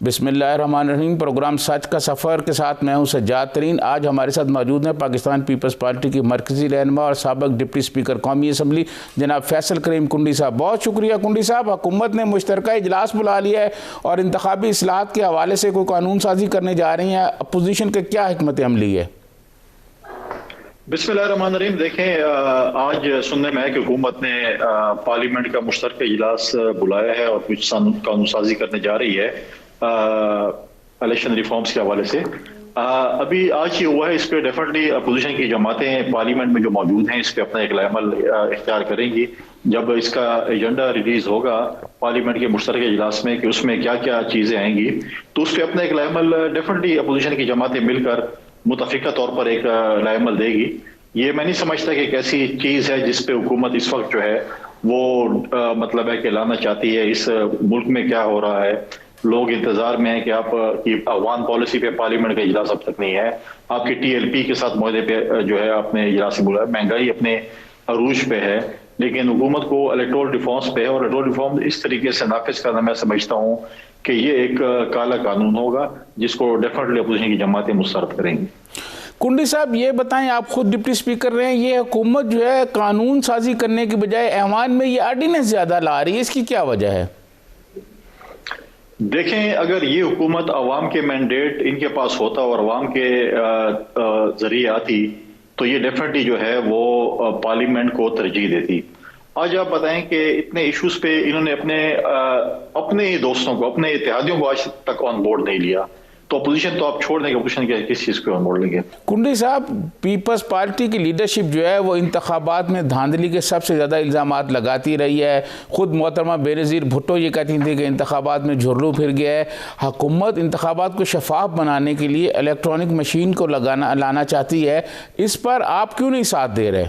बिस्मिल्लाहिर्रहमानिर्रहीम। प्रोग्राम सच का सफ़र के साथ मैं हूं सज्जाद तरीन। आज हमारे साथ मौजूद हैं पाकिस्तान पीपल्स पार्टी की मरकज़ी रहनुमा और साबिक़ डिप्टी स्पीकर कौमी असम्बली जनाब फैसल करीम कुंडी साहब। बहुत शुक्रिया कुंडी साहब। हुकूमत ने मुश्तरका इजलास बुला लिया है और इंतखाबी इस्लाहत के हवाले से कोई कानून साजी करने जा रही हैं। अपोजिशन के क्या हिकमत अमली है? बिस्मिल्लाहिर्रहमानिर्रहीम। देखें, आज सुनने में है कि हुकूमत ने पार्लियामेंट का मुश्तरका इजलास बुलाया है और कुछ कानून साजी करने जा रही है इलेक्शन रिफॉर्म्स के हवाले से। अभी आज ही हुआ है। इस पर डेफिनेटली अपोजिशन की जमातें पार्लियामेंट में जो मौजूद हैं इस पर अपना एक अमल इख्तियार करेंगी। जब इसका एजेंडा रिलीज होगा पार्लियामेंट के मुश्तरका इजलास में कि उसमें क्या क्या चीजें आएंगी, तो उस पर अपना एक अमल डेफिनेटली अपोजिशन की जमातें मिलकर मुतफिका तौर पर एक लाएमल देगी। ये मैं नहीं समझता कि एक ऐसी चीज है जिस पे हुकूमत इस वक्त जो है वो मतलब है कि लाना चाहती है। इस मुल्क में क्या हो रहा है, लोग इंतजार में है कि आप की अफगान पॉलिसी पे पार्लियामेंट का इजलास अब तक नहीं है। आपकी TLP के साथ मुआहदे पे जो है आपने इजलास बुलाया, महंगाई अपने अरूज पे है, लेकिन हुकूमत को इलेक्टोरल रिफॉर्म्स पे है और इलेक्टोरल रिफॉर्म इस तरीके से नाफिज करना मैं समझता हूँ कि ये एक काला कानून होगा जिसको डेफिनेटली अपोजिशन की जमातें मुस्तरद करेंगी। कुंडी साहब ये बताएं, आप खुद डिप्टी स्पीकर रहे हैं, ये हुकूमत जो है कानून साजी करने के बजाय ऐवान में ये ऑर्डिनेंस ज्यादा ला रही है, इसकी क्या वजह है? देखें, अगर ये हुकूमत अवाम के मैंडेट इनके पास होता और अवाम के जरिए आती तो ये डेफिनेटली जो है वो पार्लियामेंट को तरजीह देती। आज आप बताएं कि इतने इश्यूज पे इन्होंने अपने ही दोस्तों को, अपने इत्तेहादियों को आज तक ऑन बोर्ड नहीं लिया, तो अपोजिशन तो आप छोड़ देंगे, अपोजिशन के किस चीज को ऑन बोर्ड लेंगे? कुंडी साहब, पीपल्स पार्टी की लीडरशिप जो है वो इंतखाबात में धांधली के सबसे ज़्यादा इल्ज़ामात लगाती रही है। खुद मोहतरमा बेनज़ीर भुट्टो ये कहती थी कि इंतखाबात में झुर्रू फिर गया है। हुकूमत इंतखाबात को शफाफ बनाने के लिए इलेक्ट्रॉनिक मशीन को लाना चाहती है, इस पर आप क्यों नहीं साथ दे रहे?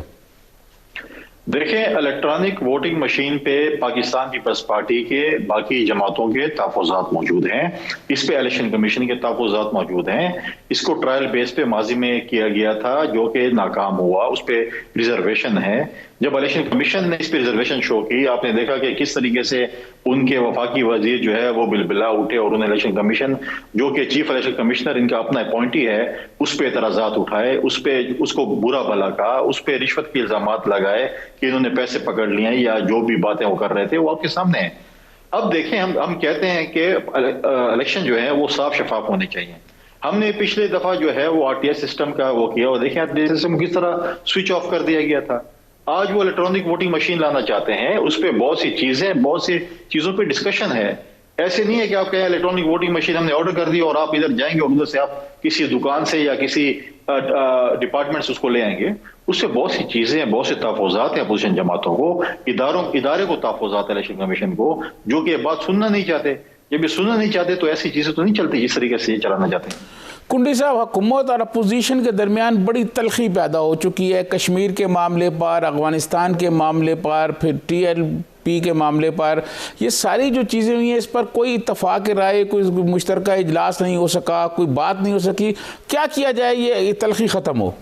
देखें, इलेक्ट्रॉनिक वोटिंग मशीन पे पाकिस्तान पीपल्स पार्टी के बाकी जमातों के तहफ़्फ़ुज़ात मौजूद हैं। इस पे इलेक्शन कमीशन के तहफ़्फ़ुज़ात मौजूद हैं। इसको ट्रायल बेस पे माजी में किया गया था जो कि नाकाम हुआ, उस पर रिजर्वेशन है। जब इलेक्शन कमीशन ने इस पर रिजर्वेशन शो की, आपने देखा कि किस तरीके से उनके वफाकी वजीर जो है वो बिलबिला उठे और उन्हें इलेक्शन कमीशन जो कि चीफ इलेक्शन कमिश्नर इनका अपना अपॉइंटी है उस पर एतराज़ात उठाए, उसको बुरा भला कहा, उस पर रिश्वत के इल्जामात लगाए कि इन्होंने पैसे पकड़ लिए या जो भी बातें वो कर रहे थे वो आपके सामने है। अब देखें, हम कहते हैं कि इलेक्शन जो है वो साफ शफाफ होने चाहिए। हमने पिछले दफा जो है वो RTS सिस्टम का वो किया और देखें RTS सिस्टम किस तरह स्विच ऑफ कर दिया गया था। आज वो इलेक्ट्रॉनिक वोटिंग मशीन लाना चाहते हैं, उस पर बहुत सी चीजें, बहुत सी चीजों पे डिस्कशन है। ऐसे नहीं है कि आप कहें इलेक्ट्रॉनिक वोटिंग मशीन हमने ऑर्डर कर दी और आप इधर जाएंगे और उधर से आप किसी दुकान से या किसी डिपार्टमेंट से उसको ले आएंगे। उससे बहुत सी चीजें, बहुत से तहफ़्फ़ुज़ात हैं अपोजिशन जमातों को, इदारे को तहफ़्फ़ुज़ात इलेक्शन कमीशन को, जो कि बात सुनना नहीं चाहते। जब ये सुनना नहीं चाहते तो ऐसी चीजें तो नहीं चलती जिस तरीके से ये चलाना चाहते हैं। कुंडी साहब, हुकूमत और अपोजिशन के दरमियान बड़ी तलखी पैदा हो चुकी है, कश्मीर के मामले पर, अफगानिस्तान के मामले पर, फिर TLP के मामले पर। ये सारी जो चीज़ें हुई हैं इस पर कोई इत्तफाक राय, कोई मुश्तरका इजलास नहीं हो सका, कोई बात नहीं हो सकी। क्या किया जाए ये तलखी ख़त्म हो?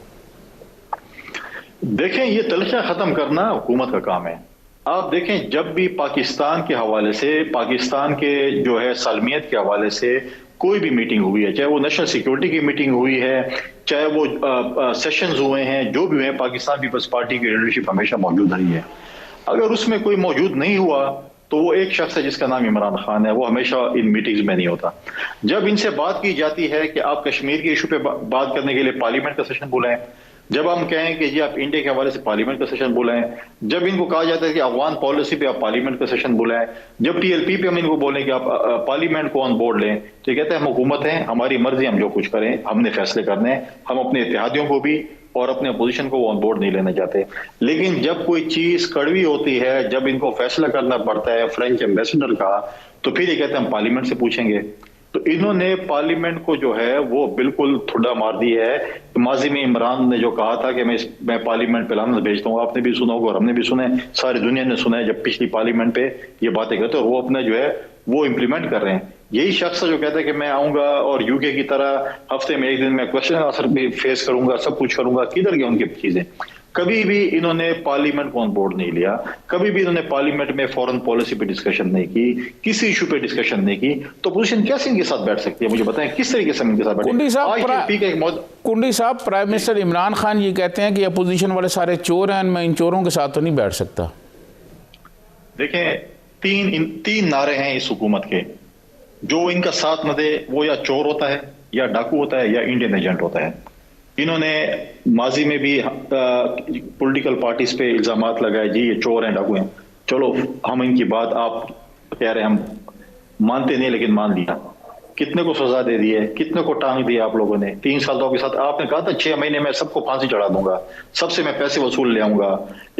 देखें, ये तलखियाँ ख़त्म करना हुकूमत का काम है। आप देखें, जब भी पाकिस्तान के हवाले से, पाकिस्तान के जो है सालमियत के हवाले से कोई भी मीटिंग हुई है, चाहे वो नेशनल सिक्योरिटी की मीटिंग हुई है, चाहे वो सेशंस हुए हैं, जो भी हुए, पाकिस्तान पीपल्स पार्टी की लीडरशिप हमेशा मौजूद रही है। अगर उसमें कोई मौजूद नहीं हुआ तो वो एक शख्स है जिसका नाम इमरान खान है, वो हमेशा इन मीटिंग्स में नहीं होता। जब इनसे बात की जाती है कि आप कश्मीर के इशू पे बात करने के लिए पार्लियामेंट का सेशन बुलाएं, जब हम कहें कि जी आप इंडिया के हवाले से पार्लियामेंट का सेशन बुलाएं, जब इनको कहा जाता है कि अफगान पॉलिसी पे आप पार्लियामेंट का सेशन बुलाएं, जब TLP पे हम इनको बोलें कि आप पार्लियामेंट को ऑन बोर्ड लें, तो कहते हैं हम हुकूमत हैं, हमारी मर्जी, हम जो कुछ करें, हमने फैसले करने हैं, हम अपने इत्तेहादियों को भी और अपने अपोजिशन को ऑन बोर्ड नहीं लेना चाहते। लेकिन जब कोई चीज कड़वी होती है, जब इनको फैसला करना पड़ता है फ्रेंच एम्बेसडर का, तो फिर ये कहते हैं हम पार्लियामेंट से पूछेंगे। तो इन्होंने पार्लियामेंट को जो है वो बिल्कुल ठुड्डा मार दी है। माजी में इमरान ने जो कहा था कि मैं पार्लियामेंट पे लानत भेजता हूँ, आपने भी सुना होगा और हमने भी सुना है, सारी दुनिया ने सुना है, जब पिछली पार्लियामेंट पे ये बातें करते और वो अपना जो है वो इम्प्लीमेंट कर रहे हैं। यही शख्स जो कहता है कि मैं आऊंगा और UK की तरह हफ्ते में एक दिन मैं क्वेश्चन आंसर भी फेस करूंगा, सब कुछ करूंगा, किधर गए उनकी चीजें? कभी भी इन्होंने पार्लियामेंट को ऑन बोर्ड नहीं लिया, कभी भी इन्होंने पार्लियामेंट में फॉरेन पॉलिसी पे डिस्कशन नहीं की, किसी इशू पे डिस्कशन नहीं की। तो अपोजिशन कैसे इनके साथ बैठ सकती है? मुझे बताएं किस तरीके से इनके साथ बैठे। कुंडी साहब, प्राइम मिनिस्टर इमरान खान ये कहते हैं कि अपोजिशन वाले सारे चोर हैं, मैं इन चोरों के साथ तो नहीं बैठ सकता। देखें, तीन नारे हैं इस हुकूमत के। जो इनका साथ न दे वो या चोर होता है, या डाकू होता है, या इंडियन एजेंट होता है। इन्होंने माजी में भी पॉलिटिकल पार्टीज पे इल्जामात लगाए, जी ये चोर हैं, डाकू हैं। चलो हम इनकी बात, आप कह रहे हैं हम मानते नहीं, लेकिन मान लिया। कितने को सजा दे दी है, कितने को टांग दिया आप लोगों ने। 3 साल तो आपके साथ आपने कहा था 6 महीने में सबको फांसी चढ़ा दूंगा, सबसे मैं पैसे वसूल ले आऊंगा।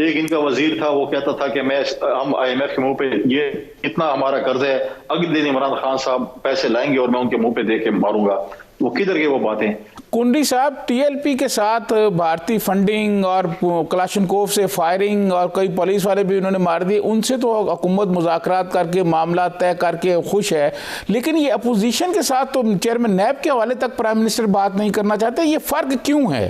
एक इनका वजीर था, वो कहता था कि हम IMF के मुंह पे, ये इतना हमारा कर्ज है, अगले दिन इमरान खान साहब पैसे लाएंगे और मैं उनके मुंह पे दे के मारूंगा। वो किधर गए वो बातें? कुंडी साहब, TLP के साथ भारतीय फंडिंग और कलाशनकोव से फायरिंग और कई पुलिस वाले भी उन्होंने मार दिए, उनसे तो हुकूमत मुज़ाकरात करके मामला तय करके खुश है, लेकिन ये अपोजिशन के साथ तो चेयरमैन नैब के हवाले तक प्राइम मिनिस्टर बात नहीं करना चाहते। ये फर्क क्यों है?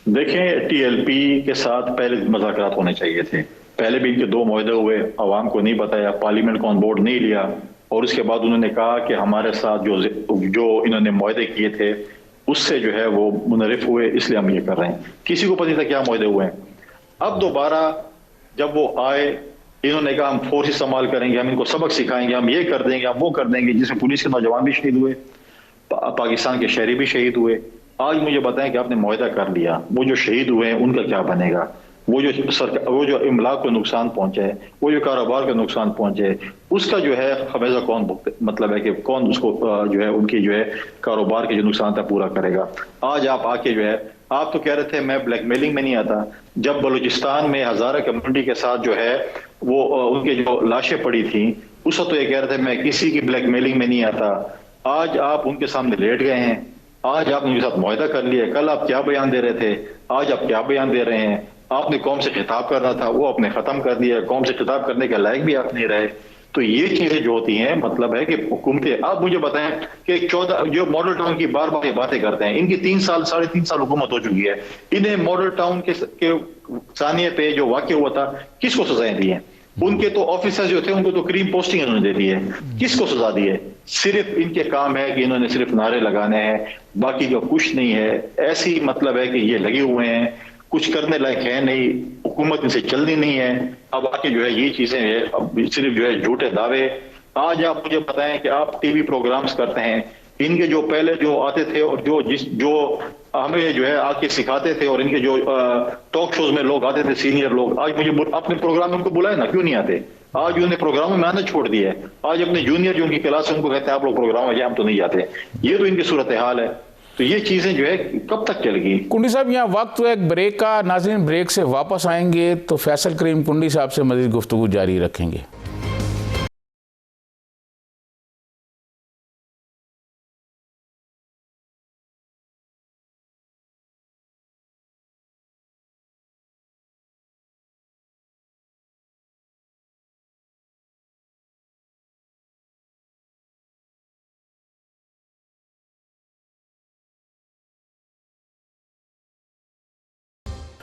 देखें, TLP के साथ पहले मुज़ाकरात होने चाहिए थे। पहले भी इनके 2 मुआहदे हुए, अवाम को नहीं बताया, पार्लियामेंट को ऑन बोर्ड नहीं लिया, और उसके बाद उन्होंने कहा कि हमारे साथ जो इन्होंने मुआहदे किए थे उससे जो है वो मुनरिफ हुए, इसलिए हम ये कर रहे हैं। किसी को पता नहीं था क्या मुआहदे हुए हैं। अब दोबारा जब वो आए, इन्होंने कहा हम फोर्स इस्तेमाल करेंगे, हम इनको सबक सिखाएंगे, हम ये कर देंगे, हम वो कर देंगे, जिसमें पुलिस के नौजवान भी शहीद हुए, पाकिस्तान के शहरी भी शहीद हुए। आज मुझे बताएं कि आपने मुआहदा कर लिया, वो जो शहीद हुए हैं उनका क्या बनेगा? वो जो इमलाक को नुकसान पहुंचे, वो जो कारोबार को नुकसान पहुंचे, उसका जो है खमेजा कौन भुगते, मतलब है कि कौन उसको जो है उनकी जो है कारोबार के जो नुकसान था पूरा करेगा? आज आप आके जो है, आप तो कह रहे थे मैं ब्लैकमेलिंग में नहीं आता। जब बलूचिस्तान में हजारा कम्युनिटी के साथ जो है वो उनके जो लाशें पड़ी थी, उस वक्त तो ये कह रहे थे मैं किसी की ब्लैकमेलिंग में नहीं आता। आज आप उनके सामने लेट गए हैं, आज आपने उनके साथ मुआहदा कर लिया। कल आप क्या बयान दे रहे थे, आज आप क्या बयान दे रहे हैं? आपने कौम से खिताब करना था, वो आपने खत्म कर दिया। कौम से खिताब करने के लायक भी आप नहीं रहे। तो ये चीजें जो होती हैं, मतलब है कि हुकूमतें, आप मुझे बताएं कि 14 जो मॉडल टाउन की बार बार ये बातें करते हैं, इनकी 3 साल 3.5 साल हुकूमत हो चुकी है। इन्हें मॉडल टाउन के सानिए पे जो वाक़या हुआ था, किसको सजाएं दी है? उनके तो ऑफिसर्स जो थे उनको तो क्रीम पोस्टिंग इन्होंने दे दी है। किसको सजा दी है? सिर्फ इनके काम है कि इन्होंने सिर्फ नारे लगाने हैं, बाकी जो कुछ नहीं है। ऐसी मतलब है कि ये लगे हुए हैं, कुछ करने लायक है नहीं, हुकूमत इनसे चलनी नहीं है। अब आके जो है ये चीजें है, अब सिर्फ जो है झूठे दावे। आज आप मुझे बताएं कि आप टीवी प्रोग्राम्स करते हैं, इनके जो पहले जो आते थे और जो हमें जो है आके सिखाते थे, और इनके जो टॉक शोज में लोग आते थे, सीनियर लोग, आज मुझे अपने प्रोग्राम में उनको बुलाए ना, क्यों नहीं आते? आज उन्होंने प्रोग्राम में आना छोड़ दिया है। आज अपने जूनियर जो उनकी क्लास है उनको कहते हैं आप लोग प्रोग्राम में, हम तो नहीं जाते। ये तो इनकी सूरत हाल है। तो ये चीजें जो है कब तक चलेगी? कुंडी साहब, यहाँ वक्त तो एक ब्रेक का, नाज़रीन ब्रेक से वापस आएंगे तो फैसल करीम कुंडी साहब से मज़ीद गुफ्तगू जारी रखेंगे।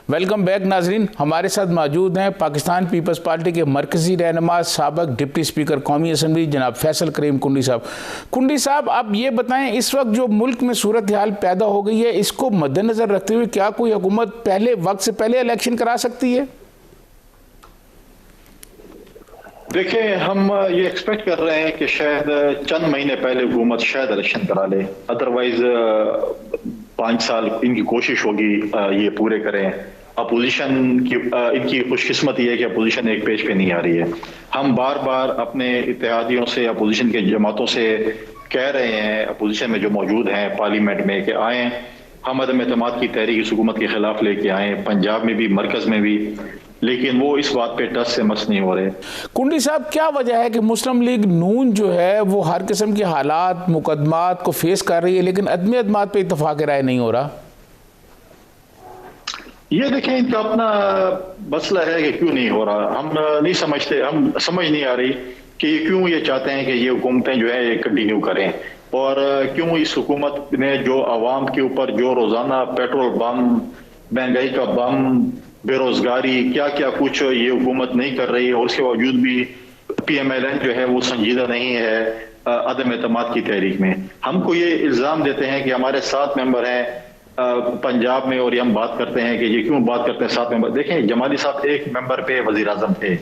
वेलकम बैक नाजरीन। हमारे साथ मौजूद हैं पाकिस्तान पीपल्स पार्टी के मरकज़ी रहनुमा साबिक़ डिप्टी स्पीकर कौमी असम्बली जनाब फैसल करीम कुंडी साहब। कुंडी साहब, आप ये बताएं, इस वक्त जो मुल्क में सूरत हाल पैदा हो गई है, इसको मद्देनज़र रखते हुए क्या कोई हुकूमत पहले वक्त से पहले इलेक्शन करा सकती है? देखिए, हम ये एक्सपेक्ट कर रहे हैं कि शायद चंद महीने पहले हुकूमत शायद इलेक्शन करा ले। अदरवाइज 5 साल इनकी कोशिश होगी ये पूरे करें। अपोजिशन की इनकी खुशकिस्मती है कि अपोजिशन एक पेज पे नहीं आ रही है। हम बार बार अपने इत्तेहादियों से, अपोजिशन के जमातों से कह रहे हैं, अपोजिशन में जो मौजूद हैं पार्लियामेंट में, कि आएँ, हम अदम एतमाद की तहरीक इस हुकूमत के खिलाफ लेके आए, पंजाब में भी, मरकज में भी, लेकिन वो इस बात पे टस से मस नहीं हो रहे। कुंडी साहब, क्या वजह है कि मुस्लिम लीग नून जो है वो हर किस्म के हालात, मुकदमात को फेस कर रही है, लेकिन अदमी अदमात पे इत्तफाक राय नहीं हो रहा? ये देखें, इनका अपना मसला है कि क्यों नहीं हो रहा। हम नहीं समझते, हम समझ नहीं आ रही कि क्यों ये चाहते हैं कि ये हुकूमतें जो है ये कंटिन्यू करें, और क्यों इस हुकूमत ने जो आवाम के ऊपर जो रोजाना पेट्रोल बम महंगाई का बम, बेरोजगारी, क्या क्या कुछ ये हुकूमत नहीं कर रही है, और उसके बावजूद भी PMLN जो है वो संजीदा नहीं है अदम एतमाद की तहरीक में। हमको ये इल्जाम देते हैं कि हमारे 7 मेंबर हैं पंजाब में, और ये हम बात करते हैं कि ये क्यों बात करते हैं 7 मेंबर। देखें, जमाली साहब 1 मेंबर पे वजीर आजम थे।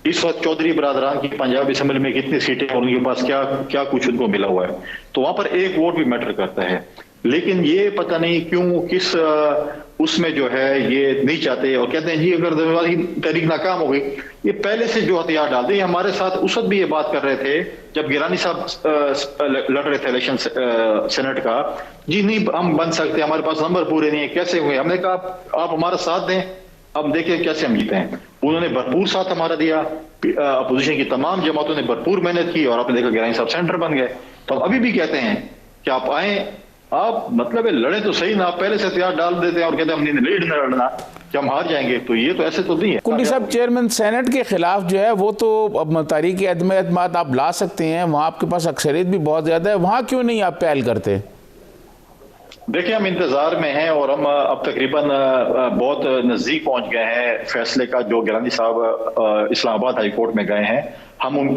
इस वक्त चौधरी बरादरान की पंजाब असेंबली में कितनी सीटें और उनके पास क्या क्या कुछ उनको मिला हुआ है, तो वहां पर एक वोट भी मैटर करता है। लेकिन ये पता नहीं क्यों किस उसमें जो है ये नहीं चाहते, और कहते हैं जी अगर जमींदारी तहरीक नाकाम हो गई, ये पहले से जो हथियार डालते हैं। हमारे साथ उस वक्त भी ये बात कर रहे थे जब गिलानी साहब लड़ रहे थे इलेक्शन सेनेट का, जी नहीं हम बन सकते, हमारे पास नंबर पूरे नहीं है, कैसे हुए। हमने कहा आप हमारा साथ दें, अब देखिए कैसे हम जीते हैं। उन्होंने भरपूर साथ हमारा दिया, अपोजिशन की तमाम जमातों ने भरपूर मेहनत की, और आपने देखा गिलानी साहब सेंटर बन गए। तो अभी भी कहते हैं कि आप आए, आप मतलब लड़े तो सही ना, आप पहले से हथियार डाल देते हैं और कहते हैं हम लीड न लड़ना कि हम हार जाएंगे, तो ये तो ऐसे तो नहीं है। कुंडी साहब, चेयरमैन सेनेट के खिलाफ जो है वो तो अब तहरीक अदम एतमाद आप ला सकते हैं, वहाँ आपके पास अक्सरियत भी बहुत ज़्यादा है, वहाँ क्यों नहीं आप पहल करते? देखिए, हम इंतजार में हैं और हम अब तकरीबन बहुत नजदीक पहुंच गए हैं फैसले का, जो गिलानी साहब इस्लामाबाद हाई कोर्ट में गए हैं। हम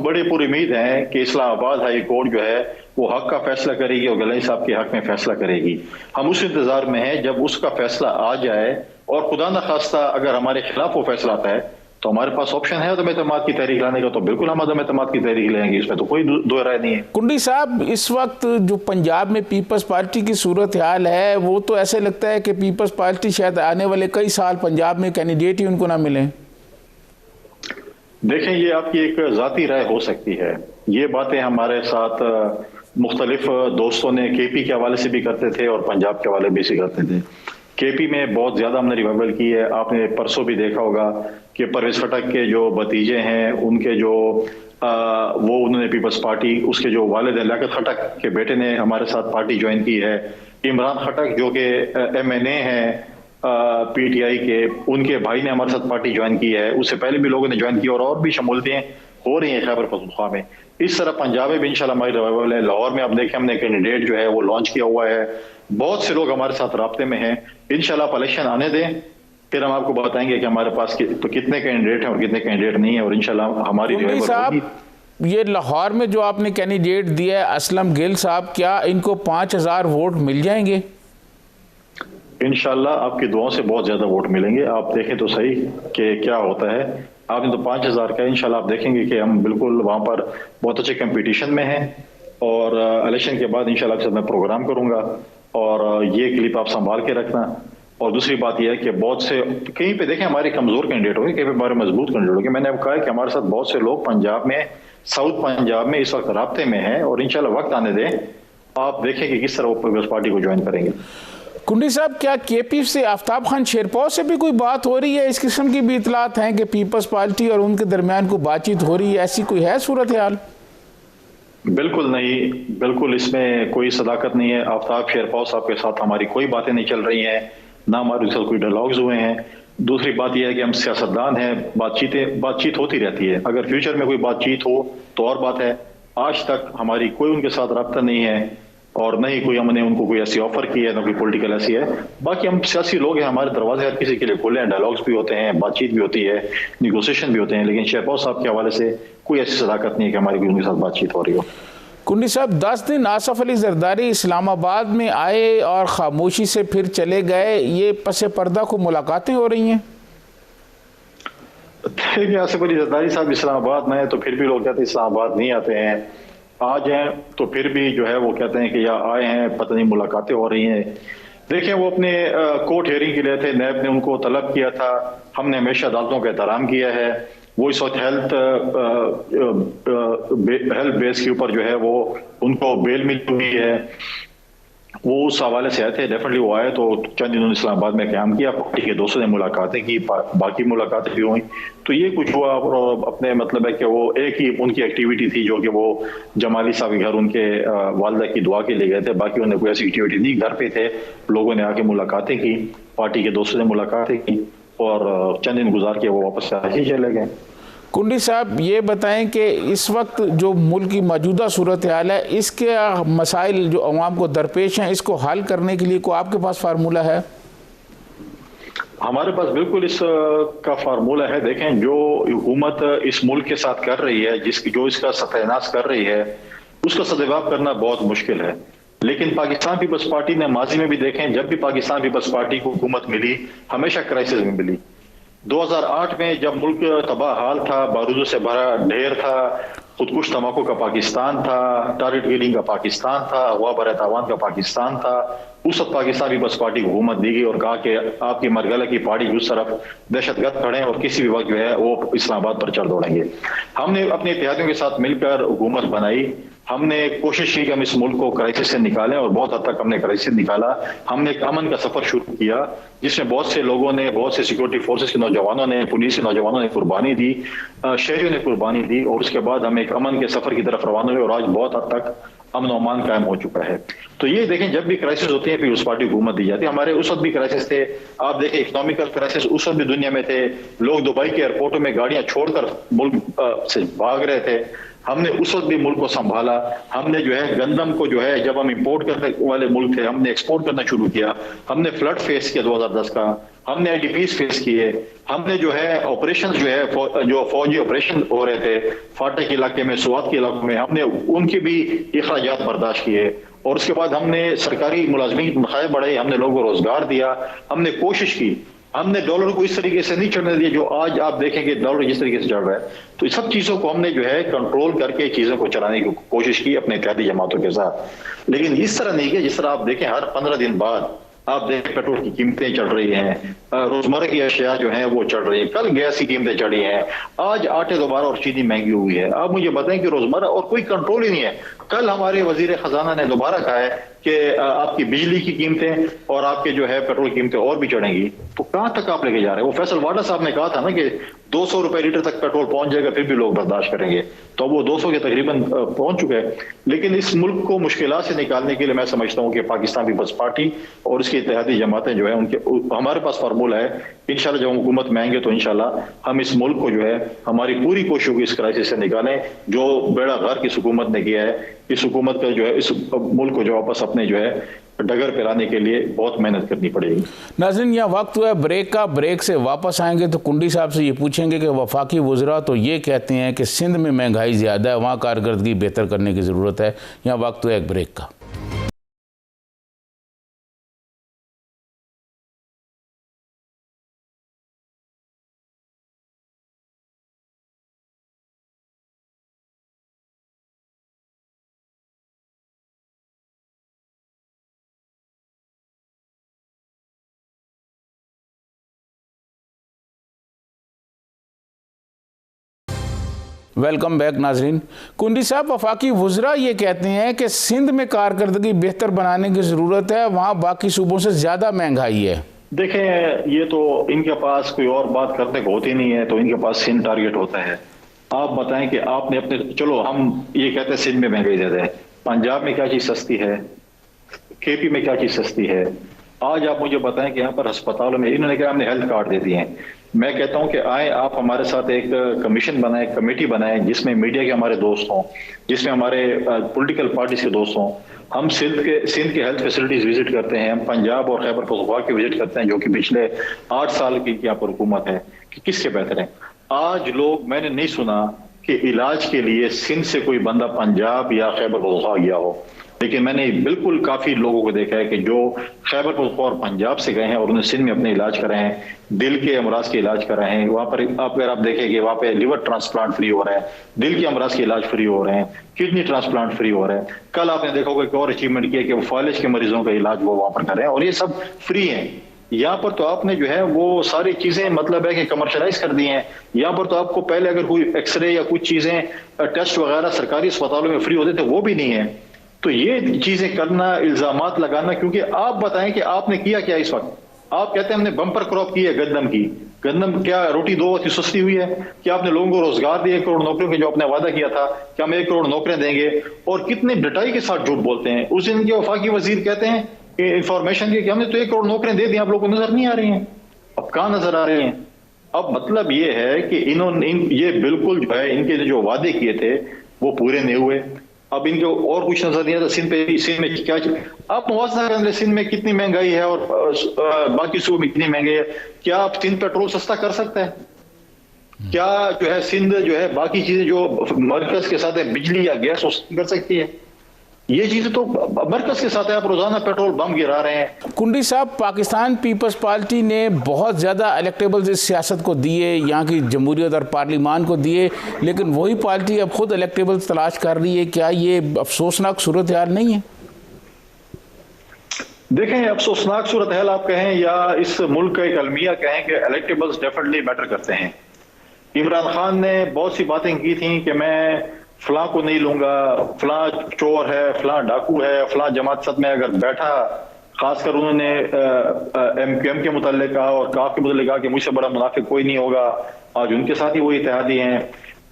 बड़े पूरी उम्मीद हैं कि इस्लामाबाद हाई कोर्ट जो है वो हक का फैसला करेगी और गिलानी साहब के हक में फैसला करेगी। हम उस इंतजार में हैं जब उसका फैसला आ जाए, और खुदा न खास्ता अगर हमारे खिलाफ वो फैसला आता है तो हमारे पास ऑप्शन है अदम एतमाद की तहरीक लाने का, तो बिल्कुल हम अदम एतमाद की तहरीक लेंगे, इसमें तो कोई दो राय नहीं है। कुंडी साहब, इस वक्त जो पंजाब में पीपल्स पार्टी की सूरत हाल है, वो तो ऐसे लगता है कि पीपल्स पार्टी शायद आने वाले कई साल पंजाब में कैंडिडेट ही उनको ना मिले। देखें, ये आपकी एक जाती राय हो सकती है। ये बातें हमारे साथ मुख्तलिफ दोस्तों ने KP के हवाले से भी करते थे और पंजाब के हवाले भी से करते थे। KP में बहुत ज्यादा हमने रिवाइवल की है। आपने परसों भी देखा होगा कि परवेज खटक के जो भतीजे हैं, उनके जो वो उन्होंने पीपल्स पार्टी, उसके जो वालिद हैं लियाकत खटक के बेटे ने हमारे साथ पार्टी ज्वाइन की है। इमरान खटक जो कि MNA हैं PTI के, उनके भाई ने हमारे साथ पार्टी ज्वाइन की है। उससे पहले भी लोगों ने ज्वाइन की, और भी शमूलियतें हो रही हैं खैबर पख्तूनख्वा में। इस तरह पंजाब में भी इंशाल्लाह हमारी रिवाइवल है। लाहौर में आप देखें, हमने कैंडिडेट जो है वो लॉन्च किया हुआ है। बहुत से लोग हमारे साथ राब्ते में हैं। इंशाल्लाह आप इलेक्शन आने दें, फिर हम आपको बताएंगे कि हमारे पास तो कितने कैंडिडेट हैं और कितने कैंडिडेट नहीं है, और इंशाल्लाह हमारी रिवाइवल होगी। ये लाहौर में जो आपने कैंडिडेट दिया है असलम गिल साहब, क्या इनको 5000 वोट मिल जाएंगे? इंशाल्लाह आपकी दुआओं से बहुत ज्यादा वोट मिलेंगे। आप देखें तो सही कि क्या होता है। आपने तो 5000 का, इंशाल्लाह आप देखेंगे कि हम बिल्कुल वहां पर बहुत अच्छे कंपटीशन में हैं, और इलेक्शन के बाद इंशाल्लाह आपके साथ मैं प्रोग्राम करूंगा, और ये क्लिप आप संभाल के रखना। और दूसरी बात यह है कि बहुत से कहीं पे देखें हमारे कमजोर कैंडिडेट हो गए, कहीं पे हमारे मजबूत कैंडिडेट हो गए। मैंने अब कहा है कि हमारे साथ बहुत से लोग पंजाब में, साउथ पंजाब में इस वक्त राब्ते में हैं, और इंशाल्लाह वक्त आने दें, आप देखें कि किस तरह वो पीपल्स पार्टी को ज्वाइन करेंगे। कुंडी साहब, क्या KP से आफ्ताब खान शेरपाव से भी कोई बात हो रही है? इस किस्म की भी इतलात हैं कि पीपल्स पार्टी और उनके दरमियान कोई बातचीत हो रही है, ऐसी कोई है सूरत हाल? बिल्कुल नहीं, बिल्कुल इसमें कोई सदाकत नहीं है। आफ्ताब शेरपाव साहब के साथ हमारी कोई बातें नहीं चल रही हैं, ना हमारे साथ कोई डायलॉग्स हुए हैं। दूसरी बात यह है कि हम सियासतदान हैं, बातचीत होती रहती है। अगर फ्यूचर में कोई बातचीत हो तो और बात है। आज तक हमारी कोई उनके साथ रब्ता नहीं है, और न ही कोई हमने उनको कोई ऐसी ऑफर की है, ना कोई पॉलिटिकल ऐसी है। बाकी हम सियासी लोग हैं, हमारे दरवाजे हर किसी के लिए खुले हैं, डायलॉग्स भी होते हैं, बातचीत भी होती है, निगोशिएशन भी होते हैं। लेकिन शेरपाव साहब के हवाले से कोई ऐसी सदाकत नहीं है कि हमारी कोई उनके साथ बातचीत हो रही हो। कुंडी साहब, 10 दिन आसफ अली जरदारी इस्लामाबाद में आए और खामोशी से फिर चले गए, ये पसे पर्दा को मुलाकातें हो रही हैं? देखिए, आसफ अली जरदारी साहब इस्लामाबाद में है तो फिर भी लोग कहते हैं इस्लामाबाद नहीं आते हैं, आज हैं तो फिर भी जो है वो कहते हैं कि या आए हैं, पता नहीं मुलाकातें हो रही हैं। देखिए, वो अपने कोर्ट हियरिंग के लिए थे, नैब ने उनको तलब किया था। हमने हमेशा अदालतों का एहतराम किया है। वो इस वक्त हेल्थ बेस के ऊपर जो है वो उनको बेल मिली हुई है। वो उस हवाले से आए थे, डेफिनेटली वो आए तो चंद दिनों इस्लामाबाद में क़याम किया, पार्टी के दोस्तों ने मुलाकातें की, बाकी मुलाकातें भी हुई, तो ये कुछ हुआ। और अपने मतलब है कि वो एक ही उनकी एक्टिविटी थी जो कि वो जमाली साहब के घर उनके वालदा की दुआ के लिए गए थे। बाकी उन्हें कोई ऐसी एक्टिविटी नहीं, घर पे थे, लोगों ने आके मुलाकातें की, पार्टी के दोस्तों ने मुलाकातें की, और चंद दिन गुजार के वो वापस ही चले गए। कुंडी साहब, ये बताएं कि इस वक्त जो मुल्क की मौजूदा सूरत हाल है, इसके मसाइल जो अवाम को दरपेश हैं, इसको हल करने के लिए कोई आपके पास फार्मूला है? हमारे पास बिल्कुल इस का फार्मूला है। देखें, जो हुकूमत इस मुल्क के साथ कर रही है, जो इसका सत्यानाश कर रही है, उसका सद्भाव करना बहुत मुश्किल है। लेकिन पाकिस्तान पीपल्स पार्टी ने माजी में भी देखें, जब भी पाकिस्तान पीपल्स पार्टी को हुकूमत मिली, हमेशा क्राइसिस में मिली। 2008 में जब मुल्क तबाह हाल था, बारूदों से भरा ढेर था, खुदकुश तमाकू का पाकिस्तान था, टारगेट किलिंग का पाकिस्तान था, अगवा बर तावान का पाकिस्तान था, उस वक्त पाकिस्तान पीपल्स पार्टी को हुकूमत दी गई और कहा कि आपकी मरगला की पहाड़ी उस तरफ दहशतगर्द खड़े हैं और किसी भी वक्त जो है वो इस्लामाबाद पर चढ़ दौड़ेंगे। हमने अपने इत्तेहादियों के साथ मिलकर हुकूमत बनाई। हमने कोशिश की कि हम इस मुल्क को क्राइसिस से निकालें और बहुत हद तक हमने क्राइसिस निकाला। हमने एक अमन का सफर शुरू किया जिसमें बहुत से लोगों ने, बहुत से सिक्योरिटी फोर्सेस के नौजवानों ने, पुलिस के नौजवानों ने कुर्बानी दी, शहरियों ने कुर्बानी दी और उसके बाद हम एक अमन के सफर की तरफ रवाना हुए और आज बहुत हद तक अमन अमान कायम हो चुका है। तो ये देखें, जब भी क्राइसिस होती है फिर उस पार्टी को हुकूमत दी जाती है। हमारे उस वक्त भी क्राइसिस थे, आप देखें इकोनॉमिकल क्राइसिस उस वक्त भी दुनिया में थे। लोग दुबई के एयरपोर्टों में गाड़ियां छोड़कर मुल्क से भाग रहे थे। हमने उस वक्त भी मुल्क को संभाला। हमने जो है गंदम को जो है, जब हम इंपोर्ट करने वाले मुल्क थे, हमने एक्सपोर्ट करना शुरू किया। हमने फ्लड फेस किया 2010 का, हमने आईडीपीज फेस किए। हमने जो है ऑपरेशन जो है, जो फौजी ऑपरेशन हो रहे थे फाटक इलाके में, सुवात के इलाकों में, हमने उनके भी अखराजात बर्दाश्त किए। और उसके बाद हमने सरकारी मुलाजमीन की तनख्वाहें बढ़ाई, हमने लोगों को रोजगार दिया, हमने कोशिश की, हमने डॉलर को इस तरीके से नहीं चढ़ने दिया जो आज आप देखेंगे डॉलर जिस तरीके से चढ़ रहा है। तो इस सब चीजों को हमने जो है कंट्रोल करके चीजों को चलाने की कोशिश की अपने इत्तेहादी जमातों के साथ। लेकिन इस तरह नहीं कि जिस तरह आप देखें हर 15 दिन बाद आप देखें पेट्रोल की कीमतें चढ़ रही हैं, रोजमर्रा की अशिया जो हैं वो चढ़ रही है। कल गैस की कीमतें चढ़ी हैं, आज आटे दोबारा और चीनी महंगी हुई है। आप मुझे बताएं कि रोजमर्रा और कोई कंट्रोल ही नहीं है। कल हमारे वजीर खजाना ने दोबारा कहा है कि आपकी बिजली की कीमतें और आपके जो है पेट्रोल कीमतें और भी चढ़ेंगी। तो कहां तक आप लेके जा रहे हैं? वो फैसल वाडा साहब ने कहा था ना कि 200 रुपए लीटर तक पेट्रोल पहुंच जाएगा फिर भी लोग बर्दाश्त करेंगे, तो वो 200 के तकरीबन पहुंच चुके हैं। लेकिन इस मुल्क को मुश्किलात से निकालने के लिए मैं समझता हूं कि पाकिस्तान पीपल्स पार्टी और इसकी इत्तेहादी जमातें जो है उनके, हमारे पास फार्मूला है। इंशाल्लाह जब हम हुकूमत में आएंगे तो इंशाल्लाह हम इस मुल्क को जो है हमारी पूरी कोशिशों की इस क्राइसिस से निकालें। जो बेड़ा गर्क इस हुकूमत ने किया है, इस हुकूमत का जो है इस मुल्क को जो वापस अपने जो है डगर पे लाने के लिए बहुत मेहनत करनी पड़ेगी। नाज़रीन, यहाँ वक्त हुआ है ब्रेक का। ब्रेक से वापस आएंगे तो कुंडी साहब से ये पूछेंगे कि वफाकी वज़रा तो ये कहते हैं कि सिंध में महंगाई ज़्यादा है, वहाँ कारकर्दगी बेहतर करने की ज़रूरत है। यहाँ वक्त हुआ है एक ब्रेक का। वेलकम बैक नाजरीन। कुंडी साहब, वफाकी वज़रा ये कहते हैं कि सिंध में कारकर्दगी बेहतर बनाने की ज़रूरत है, वहाँ बाकी सूबों से ज़्यादा महंगाई है। देखें, ये तो इनके पास कोई और बात करने को होती नहीं है, तो इनके पास सिंध टारगेट होता है। आप बताएं कि आपने अपने, चलो हम ये कहते हैं सिंध में महंगाई ज़्यादा है, पंजाब में क्या चीज़ सस्ती है, केपी में क्या चीज़ सस्ती है? आज आप मुझे बताएं कि यहाँ पर अस्पतालों में इन्होंने क्या, हमने हेल्थ कार्ड दे दिए हैं। मैं कहता हूं कि आए आप हमारे साथ एक कमीशन बनाए, कमेटी बनाए जिसमें मीडिया के हमारे दोस्त हों, जिसमें हमारे पॉलिटिकल पार्टीज के दोस्त हों। हम सिंध के हेल्थ फैसिलिटीज विजिट करते हैं, हम पंजाब और खैबर पख्तूनख्वा की विजिट करते हैं जो कि पिछले 8 साल की यहाँ पर हुकूमत है कि किसके बेहतर है। आज लोग, मैंने नहीं सुना कि इलाज के लिए सिंध से कोई बंदा पंजाब या खैबर पख्तूनख्वा गया हो, लेकिन मैंने बिल्कुल काफी लोगों को देखा है कि जो खैबर पख्तूनख्वा और पंजाब से गए हैं और उन्होंने सिंध में अपने इलाज कराए हैं, दिल के अमराज के इलाज कराए हैं। वहां पर अगर आप देखेंगे वहां पे लिवर ट्रांसप्लांट फ्री हो रहा है, दिल के अमराज के इलाज फ्री हो रहे हैं, किडनी ट्रांसप्लांट फ्री हो रहा है। कल आपने देखा होगा एक और अचीवमेंट किया कि वो फालिज के मरीजों का इलाज वो वहां पर कर रहे हैं और ये सब फ्री है। यहाँ पर तो आपने जो है वो सारी चीजें मतलब है कि कमर्शलाइज कर दी हैं। यहाँ पर तो आपको पहले अगर कोई एक्सरे या कुछ चीजें, टेस्ट वगैरह सरकारी अस्पतालों में फ्री होते थे, वो भी नहीं है। तो ये चीजें करना, इल्जामात लगाना, क्योंकि आप बताएं कि आपने किया क्या इस वक्त? आप कहते हैं हमने बम्पर क्रॉप की है गंदम की। गंदम क्या रोटी 2 वक्त सस्ती हुई है? क्या आपने लोगों को रोजगार दिए 1 करोड़ नौकरियों के जो आपने वादा किया था कि हम 1 करोड़ नौकरियां देंगे? और कितनी डटाई के साथ झूठ बोलते हैं। उस दिन के वफाकी वजीर कहते हैं कि इंफॉर्मेशन की कि हमने तो 1 करोड़ नौकरियां दे दी, आप लोगों को नजर नहीं आ रही हैं। अब कहां नजर आ रही हैं? अब मतलब ये है कि इन्होंने ये बिल्कुल जो है इनके जो वादे किए थे वो पूरे नहीं हुए। अब इनको और कुछ नजर नहीं आता सिंध में क्या आप मुआवजा कर ले, सिंध में कितनी महंगाई है और बाकी सूबों में कितनी महंगाई है। क्या आप सिंध पेट्रोल सस्ता कर सकते हैं? क्या जो है सिंध जो है बाकी चीजें जो मरकज के साथ है, बिजली या गैस कर सकती है? ये चीजें तो मरकज के साथ है। आप रोजाना पेट्रोल बम गिरा रहे हैं। कुंडी साहब, पाकिस्तान पीपल्स पार्टी ने बहुत ज़्यादा इलेक्टेबल्स इस सियासत को दिए, यहाँ की जमहूरियत और पार्लिमान को दिए, लेकिन वही पार्टी अब खुद इलेक्टेबल्स तलाश कर रही है। क्या ये अफसोसनाक सूरत हाल नहीं है? देखें, अफसोसनाक सूरत हाल आप कहें या इस मुल्क का एक अलमिया कहें कि इलेक्टेबल्स डेफिनेटली मैटर करते हैं। इमरान खान ने बहुत सी बातें की थी कि मैं फलां को नहीं लूंगा, फलां चोर है, फलां डाकू है, फलां जमात सद में अगर बैठा, खासकर उन्होंने एमक्यूएम के मुताल्लिक कहा और काफ के मुताल्लिक कहा कि मुझसे बड़ा मुनाफिक कोई नहीं होगा। आज उनके साथ ही वो इत्तेहादी हैं।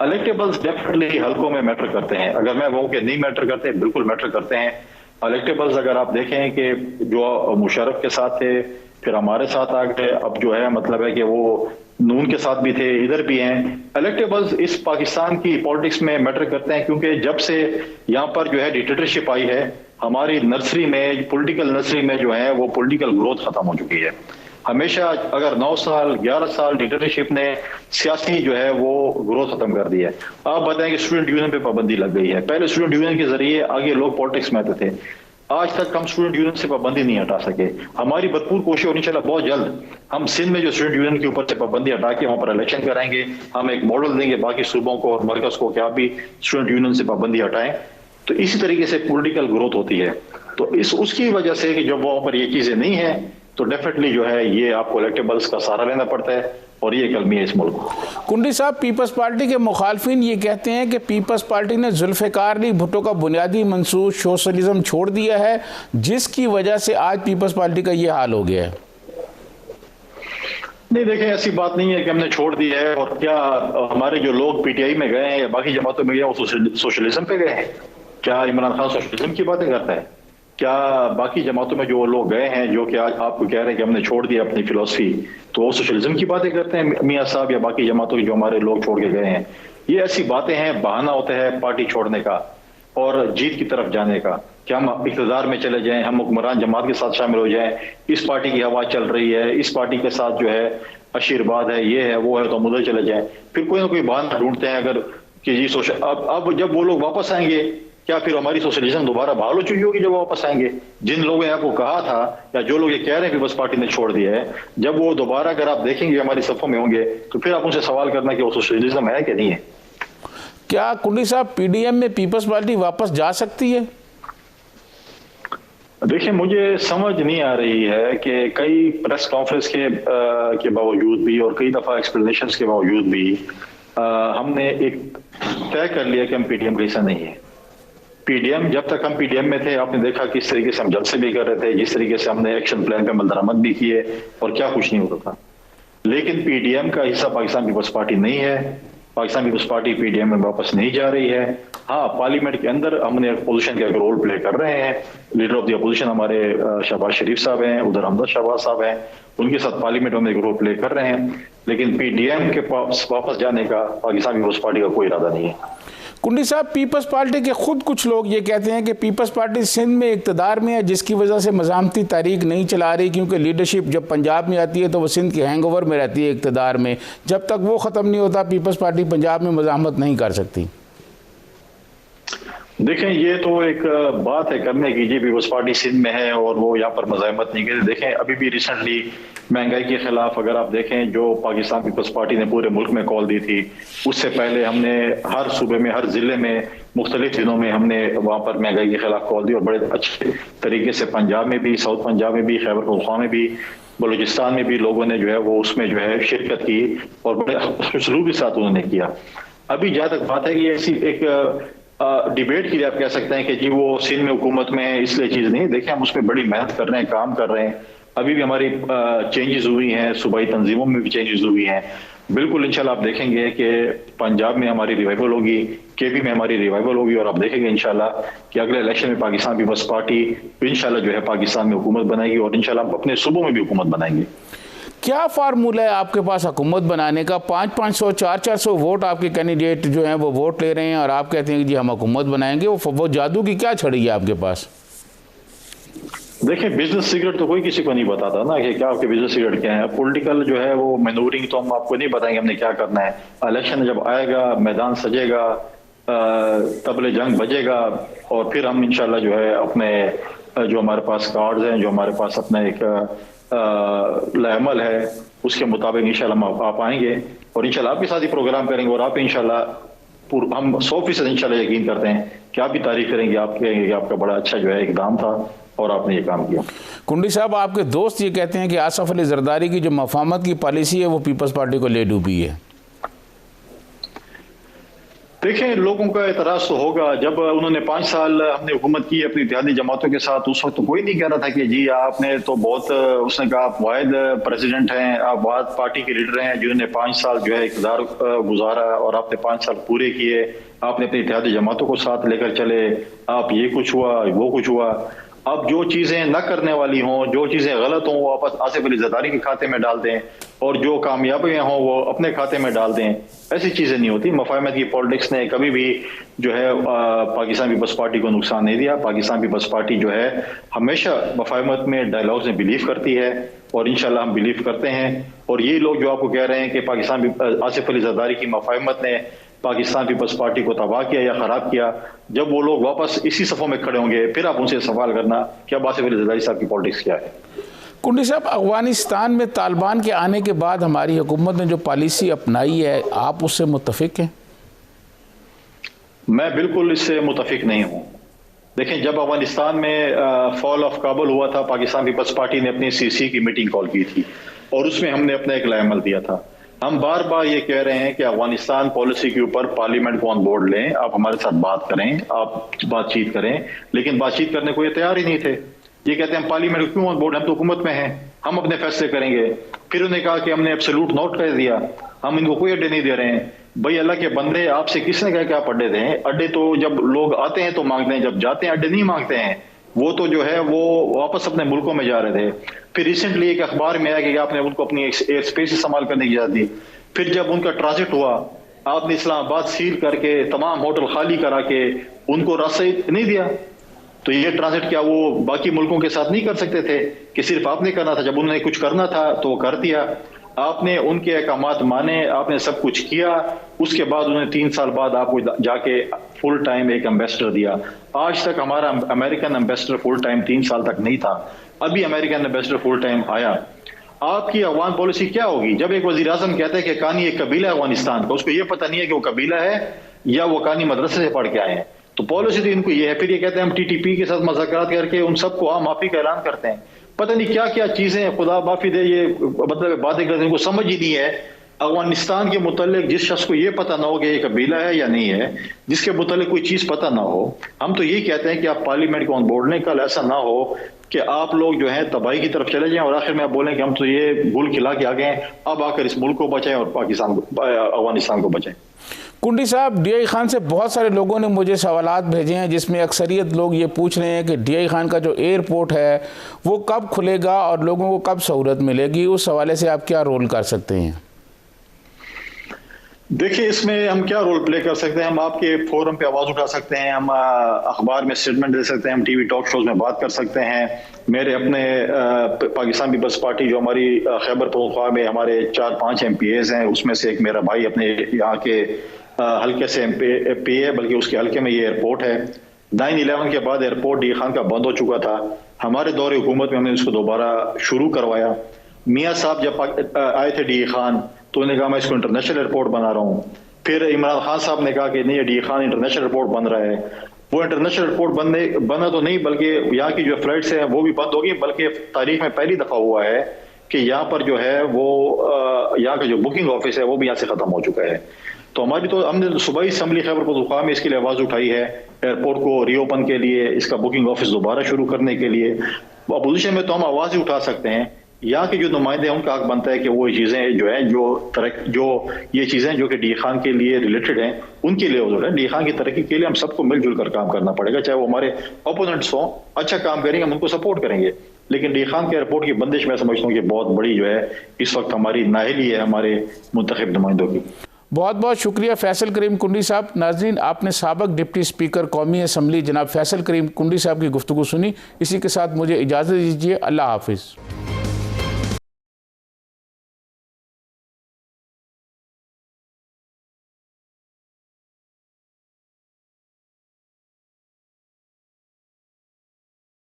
इलेक्टेबल्स डेफिनेटली हल्कों में मैटर करते हैं। अगर मैं वो कि नहीं मैटर करते, बिल्कुल मैटर करते हैं। इलेक्टेबल्स अगर आप देखें कि जो मुशर्रफ के साथ थे, फिर हमारे साथ आ गए, अब जो है मतलब है कि वो नून के साथ भी थे, इधर भी हैं। इलेक्टेबल्स इस पाकिस्तान की पॉलिटिक्स में मैटर करते हैं क्योंकि जब से यहाँ पर जो है डिक्टेटरशिप आई है, हमारी नर्सरी में, पॉलिटिकल नर्सरी में जो है वो पॉलिटिकल ग्रोथ खत्म हो चुकी है। हमेशा अगर 9 साल 11 साल डिक्टेटरशिप ने सियासी जो है वो ग्रोथ खत्म कर दी है। आप बताएं कि स्टूडेंट यूनियन पे पाबंदी लग गई है। पहले स्टूडेंट यूनियन के जरिए आगे लोग पॉलिटिक्स में आते थे। आज तक हम स्टूडेंट यूनियन से पाबंदी नहीं हटा सके। हमारी भरपूर कोशिश और इंशाल्लाह बहुत जल्द हम सिंध में जो स्टूडेंट यूनियन के ऊपर से पाबंदी हटा के वहां पर इलेक्शन कराएंगे। हम एक मॉडल देंगे बाकी सूबों को और मरकज को कि आप भी स्टूडेंट यूनियन से पाबंदी हटाएं। तो इसी तरीके से पॉलिटिकल ग्रोथ होती है। तो उसकी वजह से कि जब वहां पर ये चीजें नहीं है तो डेफिनेटली जो है ये आपको इलेक्टेबल्स का सहारा लेना पड़ता है और ये कलमी है इस मुल्क को। कुंडी साहब, पीपल्स पार्टी के मुखालफिन ये कहते हैं कि पीपल्स पार्टी ने जुल्फ़िकार अली भुट्टो का बुनियादी मंसूब सोशलिज्म छोड़ दिया है, जिसकी वजह से आज पीपल्स पार्टी का ये हाल हो गया है। नहीं, देखें, ऐसी बात नहीं है कि हमने छोड़ दिया है। और क्या हमारे जो लोग पीटीआई में गए हैं या बाकी जमातों में गए वो सोशलिज्म पे गए हैं? क्या इमरान खान सोशलिज्म की बातें करता है? क्या बाकी जमातों में जो लोग गए हैं जो कि आज आपको कह रहे हैं कि हमने छोड़ दिया अपनी फिलोसफी, तो वो सोशलिज्म की बातें करते हैं मियां साहब या बाकी जमातों के जो हमारे लोग छोड़ के गए हैं? ये ऐसी बातें हैं, बहाना होता है पार्टी छोड़ने का और जीत की तरफ जाने का कि हम इक़्तिदार में चले जाएं, हम हुक्मरान जमात के साथ शामिल हो जाएं, इस पार्टी की हवा चल रही है, इस पार्टी के साथ जो है आशीर्वाद है, ये है वो है, तो हम उधर चले जाएं। फिर कोई ना कोई बहाना ढूंढते हैं अगर कि जी सोशल। अब जब वो लोग वापस आएंगे, क्या फिर हमारी सोशलिज्म दोबारा बहाल हो चुकी होगी जब वापस आएंगे? जिन लोगों ने आपको कहा था या जो लोग ये कह रहे हैं कि बस पार्टी ने छोड़ दिया है, जब वो दोबारा अगर आप देखेंगे हमारी सफ़ों में होंगे तो फिर आप उनसे सवाल करना कि वो सोशलिज्म है कि नहीं है। क्या कुंडी साहब, पीडीएम में पीपल्स पार्टी वापस जा सकती है? देखिए, मुझे समझ नहीं आ रही है कि कई प्रेस कॉन्फ्रेंस के बावजूद भी और कई दफा एक्सप्लेनेशंस के बावजूद भी हमने एक तय कर लिया कि हम पीडीएम का हिस्सा नहीं है। पीडीएम, जब तक हम पीडीएम में थे आपने देखा किस तरीके से हम जलसे भी कर रहे थे, जिस तरीके से हमने एक्शन प्लान पे अमल दरामद भी किए और क्या कुछ नहीं होता था। लेकिन पीडीएम का हिस्सा पाकिस्तान पीपल्स पार्टी नहीं है। पाकिस्तान पीपल्स पार्टी पीडीएम में वापस नहीं जा रही है। हाँ, पार्लियामेंट के अंदर हमने अपोजिशन का एक रोल प्ले कर रहे हैं। लीडर ऑफ द अपोजिशन हमारे शहबाज शरीफ साहब हैं, उधर हमदर्द शहबाज साहब हैं, उनके साथ पार्लियामेंट में एक रोल प्ले कर रहे हैं। लेकिन पीडीएम के वापस जाने का पाकिस्तान पीपल्स पार्टी का कोई इरादा नहीं है। कुंडी साहब, पीपल्स पार्टी के खुद कुछ लोग ये कहते हैं कि पीपल्स पार्टी सिंध में इक़्तिदार में है, जिसकी वजह से मज़ामती तारीख नहीं चला रही, क्योंकि लीडरशिप जब पंजाब में आती है तो वो सिंध के हैंगओवर में रहती है इक़्तिदार में। जब तक वो ख़त्म नहीं होता पीपल्स पार्टी पंजाब में मज़ामत नहीं कर सकती। देखें, ये तो एक बात है करने की, जी पीपल्स पार्टी सिंध में है और वो यहाँ पर मज़ामत नहीं करती। देखें, अभी भी रिसेंटली महंगाई के खिलाफ अगर आप देखें जो पाकिस्तान पीपल्स पार्टी ने पूरे मुल्क में कॉल दी थी, उससे पहले हमने हर सूबे में, हर जिले में, मुख्तलिफ दिनों में हमने वहाँ पर महंगाई के खिलाफ कॉल दी और बड़े अच्छे तरीके से पंजाब में भी, साउथ पंजाब में भी, खैबर पख्तूनख्वा में भी, बलूचिस्तान में भी लोगों ने जो है वो उसमें जो है शिरकत की और बड़े सलूक के साथ उन्होंने किया। अभी जहाँ तक बात है कि ऐसी एक डिबेट के लिए आप कह सकते हैं कि जी वो सिंध में हुकूमत में है इसलिए चीज नहीं। देखिए, हम उसमें बड़ी मेहनत कर रहे हैं, काम कर रहे हैं। अभी भी हमारी चेंजेस हुई हैं, सूबाई तंजीमों में भी चेंजेस हुई हैं। बिल्कुल इंशाल्लाह आप देखेंगे कि पंजाब में हमारी रिवाइवल होगी, केपी में हमारी रिवाइवल होगी और आप देखेंगे इंशाल्लाह कि अगले इलेक्शन में पाकिस्तान पीपल्स पार्टी इंशाल्लाह जो है पाकिस्तान में हुकूमत बनाएगी और इंशाल्लाह हम अपने सूबों में भी हुकूमत बनाएंगे। क्या फार्मूला है आपके पास हुकूमत बनाने का? 500-500 400-400 वोट आपके कैंडिडेट जो हैं वो वोट ले रहे हैं और आप कहते हैं कि जी हम हुकूमत बनाएंगे। वो जादू की क्या छड़ी है आपके पास? देखिए, बिजनेस सीक्रेट तो कोई किसी को नहीं बताता ना कि क्या आपके बिजनेस सीक्रेट क्या है। पॉलिटिकल जो है वो मैनूवरिंग तो हम आपको नहीं बताएंगे हमने क्या करना है। इलेक्शन जब आएगा, मैदान सजेगा, तबले जंग बजेगा और फिर हम इंशाल्लाह जो है अपने जो हमारे पास कार्ड्स हैं, जो हमारे पास अपना एक लामल है, उसके मुताबिक इंशाल्लाह हम आप आएंगे और इंशाल्लाह आपके साथ ही प्रोग्राम करेंगे और आप इंशाल्लाह हम 100% इंशाल्लाह यकीन करते हैं कि आप भी तारीफ करेंगे, आप कहेंगे कि आपका बड़ा अच्छा जो है इकदाम था और आपने ये काम किया। कुंडी साहब, आपके दोस्त ये कहते हैं कि आसफ अली जरदारी की जो मफामत की पॉलिसी है वो पीपल्स पार्टी को ले डूबी है। देखिए, लोगों का एतराज तो होगा। जब उन्होंने 5 साल हमने हुकूमत की अपनी इत्तेहादी जमातों के साथ, उस वक्त तो कोई नहीं कह रहा था कि जी आपने तो बहुत, उसने कहा आप वाहिद प्रेसिडेंट हैं, आप वाहिद पार्टी के लीडर हैं जिन्होंने 5 साल जो है इक़्तिदार गुजारा और आपने 5 साल पूरे किए, आपने अपनी इत्तेहादी जमातों को साथ लेकर चले, आप ये कुछ हुआ वो कुछ हुआ। अब जो चीजें न करने वाली हों, जो चीजें गलत हों वो वापस आसिफ अली जरदारी के खाते में डाल दें और जो कामयाबियां हों वो अपने खाते में डाल दें। ऐसी चीजें नहीं होती। मफाहमत की पॉलिटिक्स ने कभी भी जो है पाकिस्तान पीपल्स पार्टी को नुकसान नहीं दिया। पाकिस्तान पीपल्स पार्टी जो है हमेशा मफाहमत में, डायलॉग्स में बिलीव करती है और इंशाल्लाह हम बिलीव करते हैं। और ये लोग जो आपको कह रहे हैं कि पाकिस्तान आसिफ अली जरदारी की मफाहमत ने पाकिस्तान पीपल्स पार्टी को तबाह किया या खराब किया, जब वो लोग वापस इसी सफ़ों में खड़े होंगे फिर आप उनसे सवाल करना कि अब आसिफ अली जरदारी साहब की पॉलिटिक्स क्या है। कुंडी साहब, अफगानिस्तान में तालिबान के आने के बाद हमारी हुकूमत ने जो पॉलिसी अपनाई है, आप उससे मुत्तफिक हैं? मैं बिल्कुल इससे मुत्तफिक नहीं हूँ। देखें, जब अफगानिस्तान में फॉल ऑफ काबुल हुआ था, पाकिस्तान पीपल्स पार्टी ने अपनी सीसी की मीटिंग कॉल की थी और उसमें हमने अपना एक लाएमल दिया था। हम बार बार ये कह रहे हैं कि अफगानिस्तान पॉलिसी के ऊपर पार्लियामेंट को ऑन बोर्ड लें, आप हमारे साथ बात करें, आप बातचीत करें, लेकिन बातचीत करने को ये तैयार ही नहीं थे। ये कहते हैं हम पार्लियामेंट क्यों ऑन बोर्ड, हम तो हुकूमत में हैं, हम अपने फैसले करेंगे। फिर उन्होंने कहा कि हमने एब्सोल्यूट नोट कर दिया, हम इनको कोई अड्डे नहीं दे रहे हैं। भाई अल्लाह के बंदे, आपसे किसने कहा कि आप अड्डे दें? अड्डे तो जब लोग आते हैं तो मांगते हैं, जब जाते हैं अड्डे नहीं मांगते हैं। वो तो जो है वो वापस अपने मुल्कों में जा रहे थे। फिर रिसेंटली एक अखबार में आया कि आपने उनको अपनी एयर स्पेस इस्तेमाल करने की इजाजत दी। फिर जब उनका ट्रांजिट हुआ, आपने इस्लामाबाद सील करके तमाम होटल खाली करा के उनको रास्ता नहीं दिया। तो ये ट्रांजिट क्या वो बाकी मुल्कों के साथ नहीं कर सकते थे कि सिर्फ आपने करना था? जब उन्होंने कुछ करना था तो वो कर दिया। आपने उनके अहकामात माने, आपने सब कुछ किया। उसके बाद उन्होंने 3 साल बाद आपको जाके फुल टाइम एक एम्बेसडर दिया। आज तक हमारा अमेरिकन एम्बेसडर फुल टाइम 3 साल तक नहीं था, अभी अमेरिकन एम्बेसडर फुल टाइम आया। आपकी अफगान पॉलिसी क्या होगी? जब एक वजीर आजम कहता है कि कानी एक कबीला है अफगानिस्तान का, उसको ये पता नहीं है कि वो कबीला है या वो कानी मदरसे से पढ़ के आए हैं। तो पॉलिसी तो इनको ये है। फिर ये कहते हैं हम टीटीपी के साथ मुज़ाकरात करके उन सबको आम माफी का ऐलान करते हैं। पता नहीं क्या क्या चीजें, खुदा माफी दे, ये मतलब बातें करते हैं, इनको समझ ही नहीं है। अफगानिस्तान के मुतालिक जिस शख्स को ये पता ना हो कि ये कबीला है या नहीं है, जिसके मुतालिक कोई चीज पता ना हो, हम तो यही कहते हैं कि आप पार्लियामेंट को ऑन बोर्ड लें। कल ऐसा ना हो कि आप लोग जो है तबाही की तरफ चले जाएं और आखिर में आप बोलें कि हम तो ये गुल खिला के आ गए हैं, अब आकर इस मुल्क को बचाएं और पाकिस्तान को, अफगानिस्तान को बचाएं। कुंडी साहब, डीआई खान से बहुत सारे लोगों ने मुझे सवालात भेजे हैं जिसमें अक्सरियत लोग ये पूछ रहे हैं कि डीआई खान का जो एयरपोर्ट है वो कब खुलेगा और लोगों को कब सहूलत मिलेगी। उस हवाले से आप क्या रोल कर सकते हैं? देखिए, इसमें हम क्या रोल प्ले कर सकते हैं? हम आपके फोरम पे आवाज उठा सकते हैं, हम अखबार में स्टेटमेंट दे सकते हैं, हम टीवी टॉक शोज में बात कर सकते हैं। मेरे अपने पाकिस्तान पीपल्स पार्टी जो हमारी खैबर पख्तूनख्वा में हमारे 4-5 MPAs हैं, उसमें से एक मेरा भाई अपने यहाँ के हल्के से MP है, बल्कि उसके हल्के में ये एयरपोर्ट है। 9/11 के बाद एयरपोर्ट डीआई खान का बंद हो चुका था। हमारे दौरे हुकूमत में हमने इसको दोबारा शुरू करवाया। मियाँ साहब जब आए थे डीआई खान तो उन्होंने कहा मैं इसको इंटरनेशनल एयरपोर्ट बना रहा हूँ। फिर इमरान खान साहब ने कहा कि नहीं, डीआई खान इंटरनेशनल एयरपोर्ट बन रहा है। वो इंटरनेशनल एयरपोर्ट बना तो नहीं, बल्कि यहाँ की जो फ्लाइट्स हैं वो भी बंद होगी। बल्कि तारीख में पहली दफा हुआ है कि यहाँ पर जो है वो यहाँ का जो बुकिंग ऑफिस है वो भी यहाँ से खत्म हो चुका है। तो हमने सुबह ही असम्बली खैबर पख्तूनख्वा में इसके लिए आवाज उठाई है, एयरपोर्ट को रीओपन के लिए, इसका बुकिंग ऑफिस दोबारा शुरू करने के लिए। अपोजिशन में तो हम आवाज ही उठा सकते हैं। यहाँ के जो नुमाइंदे हैं उनका हक बनता है कि वो चीजें जो है जो ये चीजें जो कि डीआई खान के लिए रिलेटेड हैं उनके लिए हो रहा है। डीआई खान की तरक्की के लिए हम सबको मिलजुल कर काम करना पड़ेगा। चाहे वो हमारे ओपोनेंट्स हों, अच्छा काम करेंगे हम उनको सपोर्ट करेंगे, लेकिन डी खान के एयरपोर्ट की बंदिश मैं समझता हूँ कि बहुत बड़ी जो है इस वक्त हमारी नाअहली है हमारे मुंतखब नुमाइंदों की। बहुत बहुत शुक्रिया फैसल करीम कुंडी साहब। नाजरीन, आपने साबिक डिप्टी स्पीकर कौमी असम्बली जनाब फैसल करीम कुंडी साहब की गुफ्तगू सुनी। इसी के साथ मुझे इजाज़त दीजिए। अल्लाह हाफिज़।